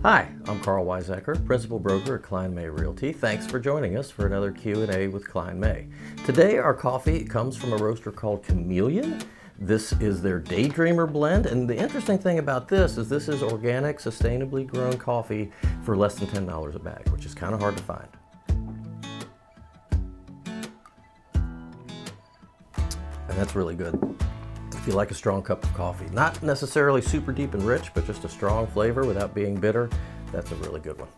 Hi, I'm Karl Principal Broker at Kline May Realty. Thanks for joining us for another Q&A with Kline May. Today our coffee comes from a roaster called Chameleon. This is their Daydreamer blend, and the interesting thing about this is organic, sustainably grown coffee for less than $10 a bag, which is kind of hard to find. And that's really good. If you like a strong cup of coffee, not necessarily super deep and rich, but just a strong flavor without being bitter, that's a really good one.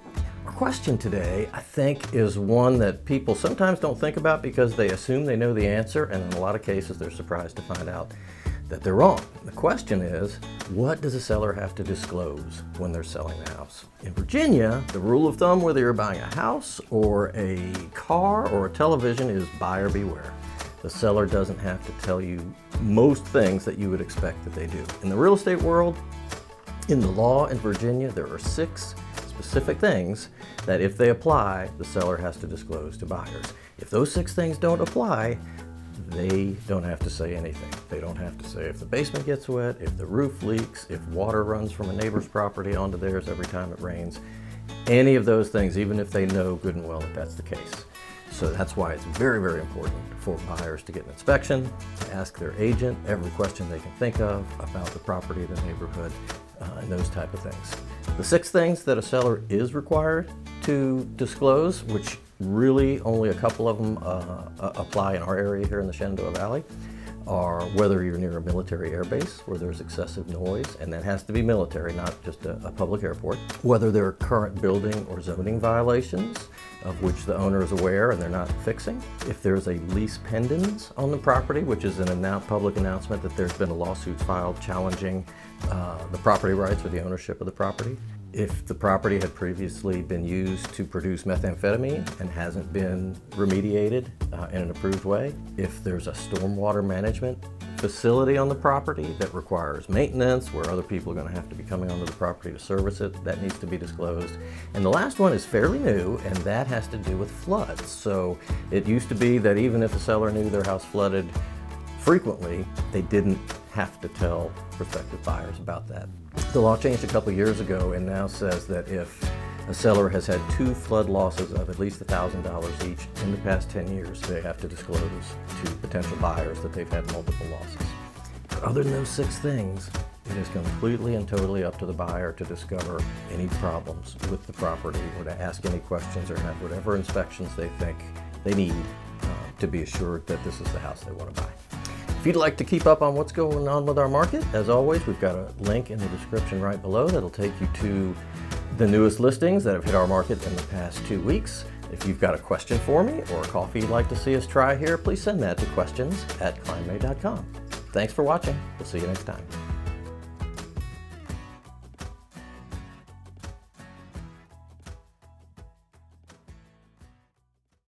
Our question today, I think, is one that people sometimes don't think about because they assume they know the answer, and in a lot of cases they're surprised to find out that they're wrong. The question is, what does a seller have to disclose when they're selling the house? In Virginia, the rule of thumb, whether you're buying a house or a car or a television, is buyer beware. The seller doesn't have to tell you most things that you would expect that they do. In the real estate world, in the law in Virginia, there are 6 specific things that if they apply, the seller has to disclose to buyers. If those 6 things don't apply, they don't have to say anything. They don't have to say if the basement gets wet, if the roof leaks, if water runs from a neighbor's property onto theirs every time it rains. Any of those things, even if they know good and well that that's the case. So that's why it's very, very important for buyers to get an inspection, to ask their agent every question they can think of about the property, the neighborhood, and those type of things. The 6 things that a seller is required to disclose, which really only a couple of them apply in our area here in the Shenandoah Valley, are whether you're near a military air base where there's excessive noise, and that has to be military, not just a public airport, whether there are current building or zoning violations of which the owner is aware and they're not fixing, if there's a lease pendens on the property, which is an public announcement that there's been a lawsuit filed challenging the property rights or the ownership of the property, if the property had previously been used to produce methamphetamine and hasn't been remediated in an approved way, if there's a stormwater management facility on the property that requires maintenance, where other people are going to have to be coming onto the property to service it, that needs to be disclosed. And the last one is fairly new, and that has to do with floods. So it used to be that even if a seller knew their house flooded frequently, they didn't have to tell prospective buyers about that. The law changed a couple years ago and now says that if a seller has had 2 flood losses of at least $1,000 each in the past 10 years, they have to disclose to potential buyers that they've had multiple losses. But other than those 6 things, it is completely and totally up to the buyer to discover any problems with the property or to ask any questions or have whatever inspections they think they need to be assured that this is the house they want to buy. If you'd like to keep up on what's going on with our market, as always, we've got a link in the description right below that'll take you to the newest listings that have hit our market in the past 2 weeks. If you've got a question for me or a coffee you'd like to see us try here, please send that to questions@klinemay.com. Thanks for watching. We'll see you next time.